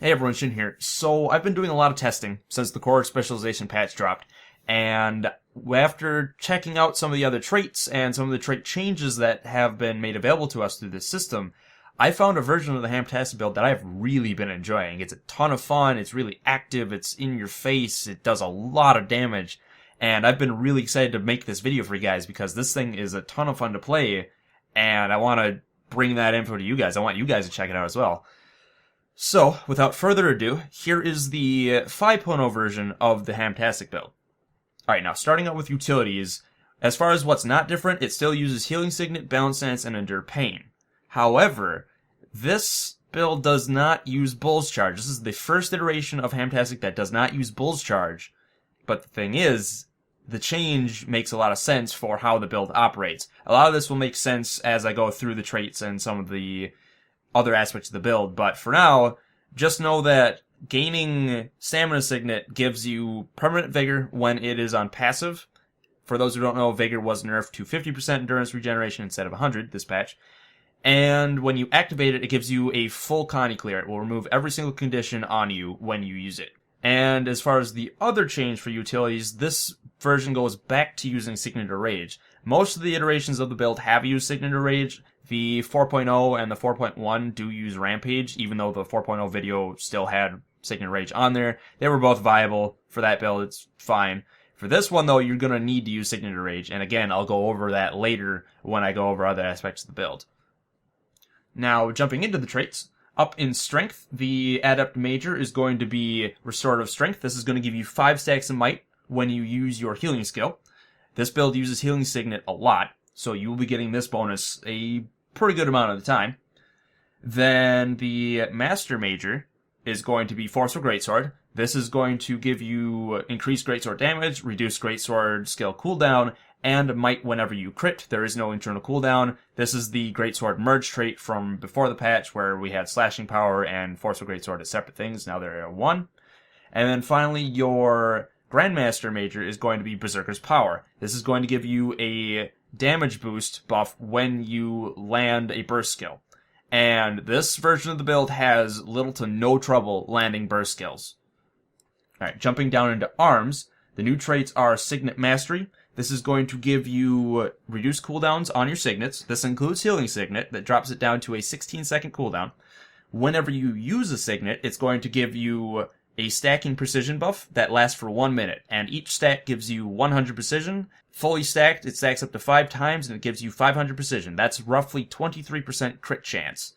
Hey everyone, Shin here. So I've been doing a lot of testing since the core specialization patch dropped, and after checking out some of the other traits and some of the trait changes that have been made available to us through this system, I found a version of the HAMtastic build that I've really been enjoying. It's a ton of fun, it's really active, it's in your face, it does a lot of damage, and I've been really excited to make this video for you guys because this thing is a ton of fun to play, and I want to bring that info to you guys. I want you guys to check it out as well. So, without further ado, here is the 5.0 version of the HAMtastic build. Alright, now starting out with utilities, as far as what's not different, it still uses Healing Signet, Balance Stance, and Endure Pain. However, this build does not use Bull's Charge. This is the first iteration of HAMtastic that does not use Bull's Charge. But the thing is, the change makes a lot of sense for how the build operates. A lot of this will make sense as I go through the traits and some of the other aspects of the build, but for now, just know that gaining Stamina Signet gives you permanent Vigor when it is on passive. For those who don't know, Vigor was nerfed to 50% endurance regeneration instead of 100 this patch. And when you activate it, it gives you a full Connie clear. It will remove every single condition on you when you use it. And as far as the other change for utilities, this version goes back to using Signet or Rage. Most of the iterations of the build have used Signet or Rage. The 4.0 and the 4.1 do use Rampage, even though the 4.0 video still had Signet Rage on there. They were both viable for that build, it's fine. For this one, though, you're going to need to use Signet or Rage, and again, I'll go over that later when I go over other aspects of the build. Now, jumping into the traits, up in Strength, the Adept Major is going to be Restorative Strength. This is going to give you 5 stacks of Might when you use your healing skill. This build uses Healing Signet a lot, so you will be getting this bonus a pretty good amount of the time. Then the Master Major is going to be Forceful Greatsword. This is going to give you increased Greatsword damage, reduced Greatsword skill cooldown, and Might whenever you crit. There is no internal cooldown. This is the Greatsword merge trait from before the patch where we had Slashing Power and Forceful Greatsword as separate things. Now they're one. And then finally your Grandmaster Major is going to be Berserker's Power. This is going to give you a damage boost buff when you land a burst skill. And this version of the build has little to no trouble landing burst skills. Alright, jumping down into arms, the new traits are Signet Mastery. This is going to give you reduced cooldowns on your signets. This includes Healing Signet that drops it down to a 16-second cooldown. Whenever you use a signet, it's going to give you a stacking precision buff that lasts for 1 minute, and each stack gives you 100 precision. Fully stacked, it stacks up to 5 times, and it gives you 500 precision. That's roughly 23% crit chance.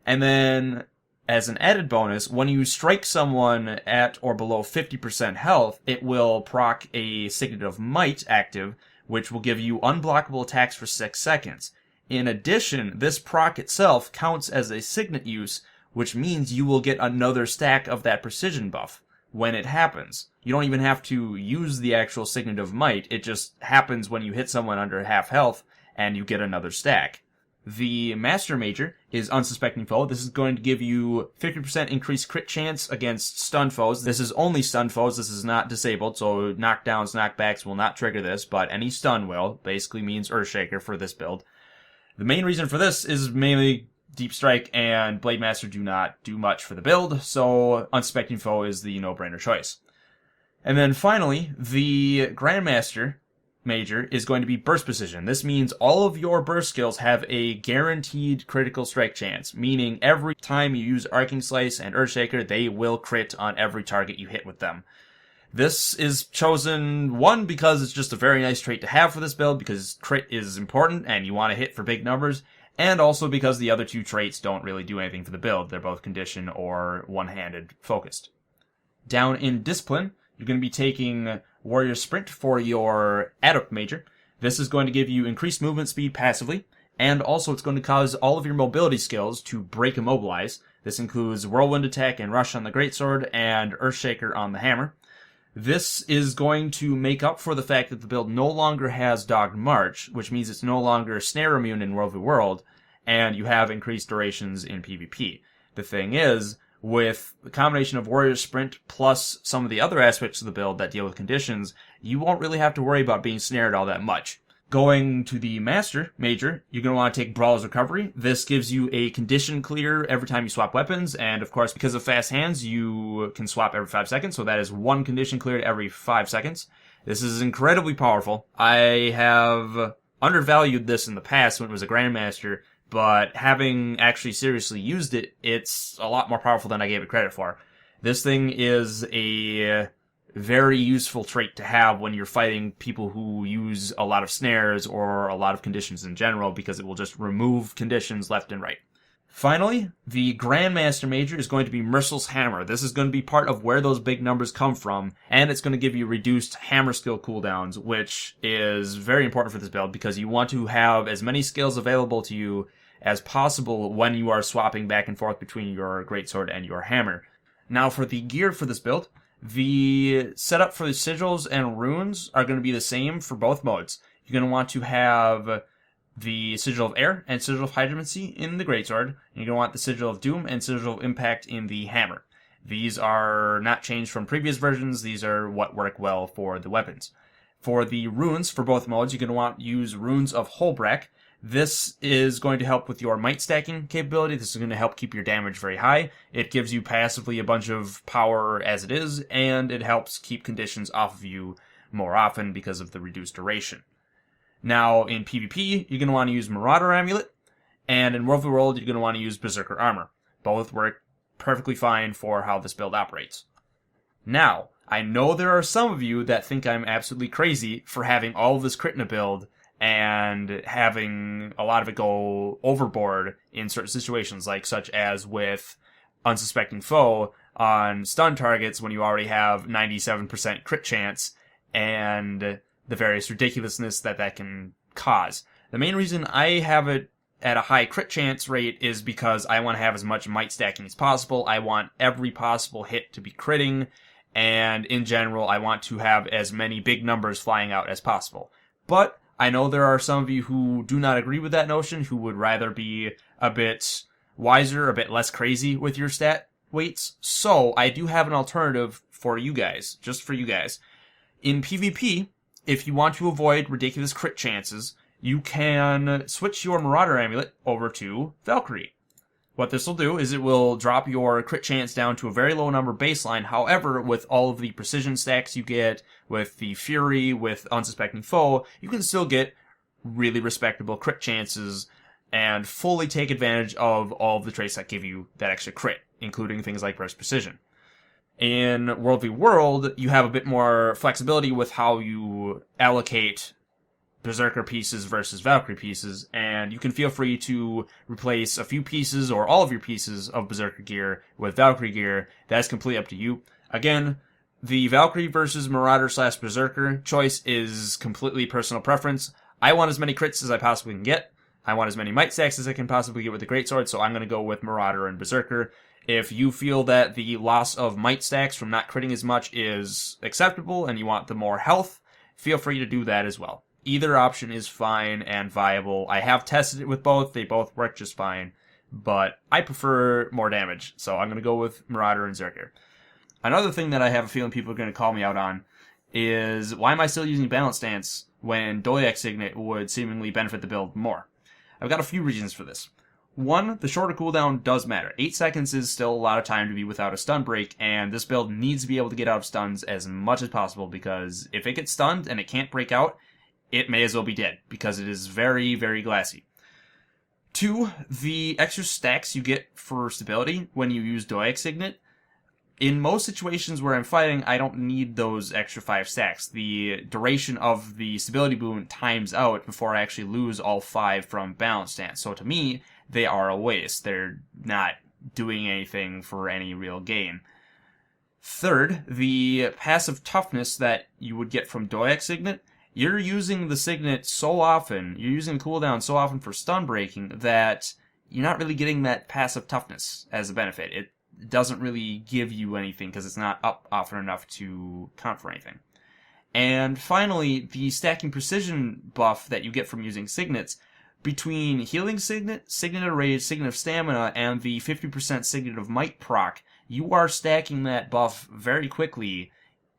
And then, as an added bonus, when you strike someone at or below 50% health, it will proc a Signet of Might active, which will give you unblockable attacks for 6 seconds. In addition, this proc itself counts as a signet use, which means you will get another stack of that precision buff when it happens. You don't even have to use the actual Signet of Might, it just happens when you hit someone under half health, and you get another stack. The Master Major is Unsuspecting Foe. This is going to give you 50% increased crit chance against stun foes. This is only stun foes, this is not disabled, so knockdowns, knockbacks will not trigger this, but any stun will. Basically means Earthshaker for this build. The main reason for this is mainly Deep Strike and Blade Master do not do much for the build, so Unsuspecting Foe is the no-brainer choice. And then finally, the Grandmaster Major is going to be Burst Precision. This means all of your burst skills have a guaranteed critical strike chance, meaning every time you use Arcing Slice and Earthshaker, they will crit on every target you hit with them. This is chosen, one, because it's just a very nice trait to have for this build, because crit is important and you want to hit for big numbers, and also because the other two traits don't really do anything for the build. They're both condition or one-handed focused. Down in Discipline, you're going to be taking Warrior Sprint for your Adept Major. This is going to give you increased movement speed passively, and also it's going to cause all of your mobility skills to break immobilize. This includes Whirlwind Attack and Rush on the Greatsword, and Earthshaker on the Hammer. This is going to make up for the fact that the build no longer has Dogged March, which means it's no longer snare immune in World v. World, and you have increased durations in PvP. The thing is, with the combination of Warrior Sprint plus some of the other aspects of the build that deal with conditions, you won't really have to worry about being snared all that much. Going to the Master Major, you're going to want to take Brawler's Recovery. This gives you a condition clear every time you swap weapons, and of course, because of fast hands, you can swap every 5 seconds, so that is one condition cleared every 5 seconds. This is incredibly powerful. I have undervalued this in the past when it was a Grandmaster, but having actually seriously used it, it's a lot more powerful than I gave it credit for. This thing is a very useful trait to have when you're fighting people who use a lot of snares or a lot of conditions in general, because it will just remove conditions left and right. Finally, the Grandmaster Major is going to be Merciless Hammer. This is going to be part of where those big numbers come from, and it's going to give you reduced hammer skill cooldowns, which is very important for this build because you want to have as many skills available to you as possible when you are swapping back and forth between your greatsword and your hammer. Now for the gear for this build, the setup for the sigils and runes are going to be the same for both modes. You're going to want to have the Sigil of Air and Sigil of Hydromancy in the greatsword, and you're going to want the Sigil of Doom and Sigil of Impact in the hammer. These are not changed from previous versions. These are what work well for the weapons. For the runes for both modes, you're going to want to use Runes of Holbrack. This is going to help with your might stacking capability. This is going to help keep your damage very high. It gives you passively a bunch of power as it is, and it helps keep conditions off of you more often because of the reduced duration. Now, in PvP, you're going to want to use Marauder Amulet, and in World of the World, you're going to want to use Berserker Armor. Both work perfectly fine for how this build operates. Now, I know there are some of you that think I'm absolutely crazy for having all of this crit in a build, and having a lot of it go overboard in certain situations, like such as with Unsuspecting Foe on stun targets when you already have 97% crit chance, and the various ridiculousness that can cause. The main reason I have it at a high crit chance rate is because I want to have as much might stacking as possible. I want every possible hit to be critting, and in general, I want to have as many big numbers flying out as possible. But I know there are some of you who do not agree with that notion, who would rather be a bit wiser, a bit less crazy with your stat weights. So I do have an alternative for you guys, just for you guys. In PvP, if you want to avoid ridiculous crit chances, you can switch your Marauder Amulet over to Valkyrie. What this will do is it will drop your crit chance down to a very low number baseline. However, with all of the precision stacks you get, with the Fury, with Unsuspecting Foe, you can still get really respectable crit chances and fully take advantage of all of the traits that give you that extra crit, including things like Burst Precision. In World v World, you have a bit more flexibility with how you allocate Berserker pieces versus Valkyrie pieces, and you can feel free to replace a few pieces or all of your pieces of Berserker gear with Valkyrie gear. That's completely up to you. Again, the Valkyrie versus Marauder / Berserker choice is completely personal preference. I want as many crits as I possibly can get. I want as many might stacks as I can possibly get with the Greatsword, so I'm going to go with Marauder and Berserker. If you feel that the loss of might stacks from not critting as much is acceptable and you want the more health, feel free to do that as well. Either option is fine and viable. I have tested it with both. They both work just fine, but I prefer more damage, so I'm going to go with Marauder and Berserker. Another thing that I have a feeling people are going to call me out on is why am I still using Balance Stance when Doyak Signet would seemingly benefit the build more? I've got a few reasons for this. One, the shorter cooldown does matter. 8 seconds is still a lot of time to be without a stun break, and this build needs to be able to get out of stuns as much as possible, because if it gets stunned and it can't break out, it may as well be dead, because it is very, very glassy. 2, the extra stacks you get for stability when you use Doyak Signet. In most situations where I'm fighting, I don't need those extra 5 stacks. The duration of the stability boon times out before I actually lose all 5 from Balance Stance. So to me, they are a waste. They're not doing anything for any real gain. Third, the passive toughness that you would get from Doyak Signet. You're using the Signet so often, you're using cooldown so often for stun breaking that you're not really getting that passive toughness as a benefit. It doesn't really give you anything because it's not up often enough to count for anything. And finally, the stacking precision buff that you get from using Signets, between Healing Signet, Signet of Rage, Signet of Stamina, and the 50% Signet of Might proc, you are stacking that buff very quickly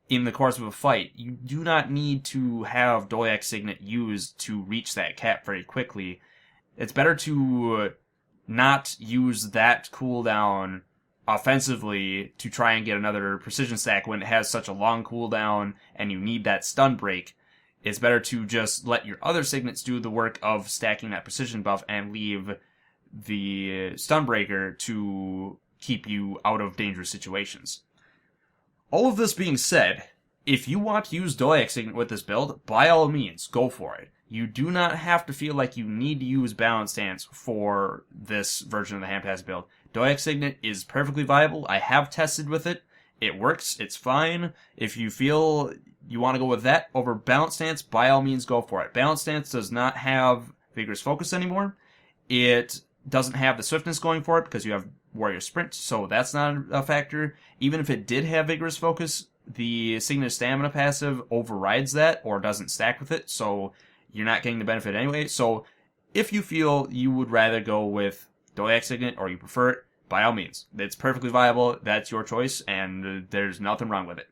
in the course of a fight. You do not need to have Doyak Signet used to reach that cap very quickly. It's better to not use that cooldown offensively to try and get another precision stack when it has such a long cooldown and you need that stun break. It's better to just let your other signets do the work of stacking that precision buff and leave the stun breaker to keep you out of dangerous situations. All of this being said, if you want to use Doyak Signet with this build, by all means, go for it. You do not have to feel like you need to use Balance Stance for this version of the HAMtastic build. Doyak Signet is perfectly viable. I have tested with it. It works. It's fine. If you feel you want to go with that over Balance Stance, by all means, go for it. Balance Stance does not have Vigorous Focus anymore. It doesn't have the Swiftness going for it because you have Warrior Sprint, so that's not a factor. Even if it did have Vigorous Focus, the Signet Stamina passive overrides that or doesn't stack with it, so you're not getting the benefit anyway. So if you feel you would rather go with Doyak Signet or you prefer it, by all means. It's perfectly viable. That's your choice, and there's nothing wrong with it.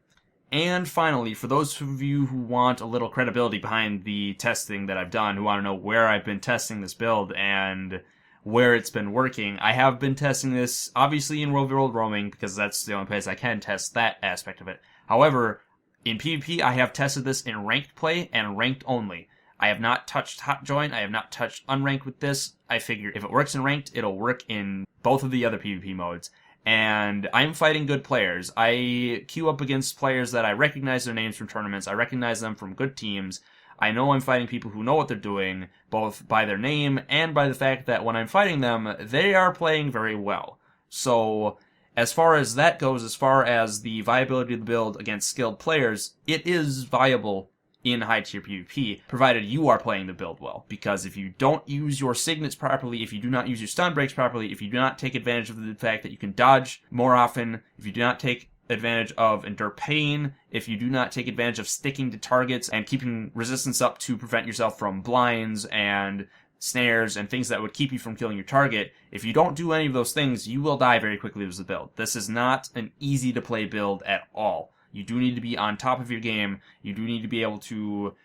And finally, for those of you who want a little credibility behind the testing that I've done, who want to know where I've been testing this build and where it's been working, I have been testing this, obviously, in World World Roaming, because that's the only place I can test that aspect of it. However, in PvP, I have tested this in ranked play and ranked only. I have not touched Hot Join, I have not touched Unranked with this. I figure if it works in ranked, it'll work in both of the other PvP modes. And I'm fighting good players. I queue up against players that I recognize their names from tournaments, I recognize them from good teams. I know I'm fighting people who know what they're doing, both by their name and by the fact that when I'm fighting them, they are playing very well. So, as far as that goes, as far as the viability of the build against skilled players, it is viable in high-tier PvP, provided you are playing the build well. Because if you don't use your signets properly, if you do not use your stun breaks properly, if you do not take advantage of the fact that you can dodge more often, if you do not take advantage of endure pain, if you do not take advantage of sticking to targets and keeping resistance up to prevent yourself from blinds and snares and things that would keep you from killing your target, if you don't do any of those things, you will die very quickly with the build. This is not an easy to play build at all. You do need to be on top of your game. You do need to be able to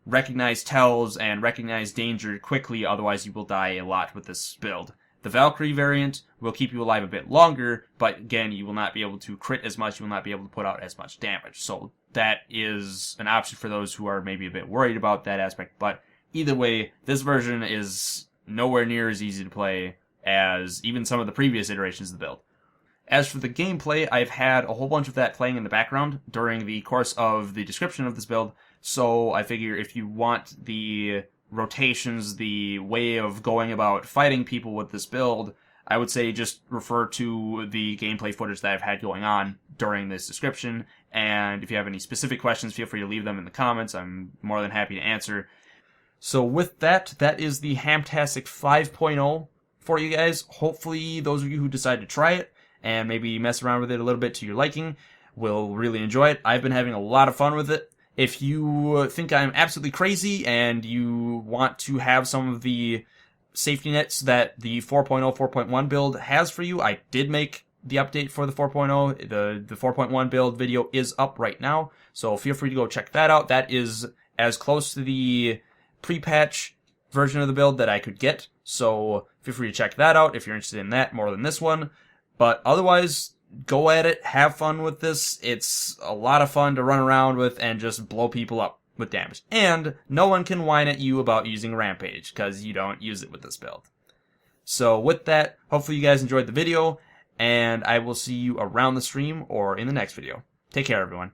recognize tells and recognize danger quickly, otherwise you will die a lot with this build. The Valkyrie variant will keep you alive a bit longer, but again, you will not be able to crit as much, you will not be able to put out as much damage. So that is an option for those who are maybe a bit worried about that aspect, but either way, this version is nowhere near as easy to play as even some of the previous iterations of the build. As for the gameplay, I've had a whole bunch of that playing in the background during the course of the description of this build, so I figure if you want the rotations, the way of going about fighting people with this build, I would say just refer to the gameplay footage that I've had going on during this description, and if you have any specific questions, feel free to leave them in the comments. I'm more than happy to answer. So with that, that is the HAMtastic 5.0 for you guys. Hopefully those of you who decide to try it and maybe mess around with it a little bit to your liking will really enjoy it. I've been having a lot of fun with it. If you think I'm absolutely crazy and you want to have some of the safety nets that the 4.0, 4.1 build has for you, I did make the update for the 4.0. The 4.1 build video is up right now, so feel free to go check that out. That is as close to the pre-patch version of the build that I could get, so feel free to check that out if you're interested in that more than this one. But otherwise, go at it, have fun with this. It's a lot of fun to run around with and just blow people up with damage. And no one can whine at you about using Rampage, because you don't use it with this build. So with that, hopefully you guys enjoyed the video, and I will see you around the stream or in the next video. Take care, everyone.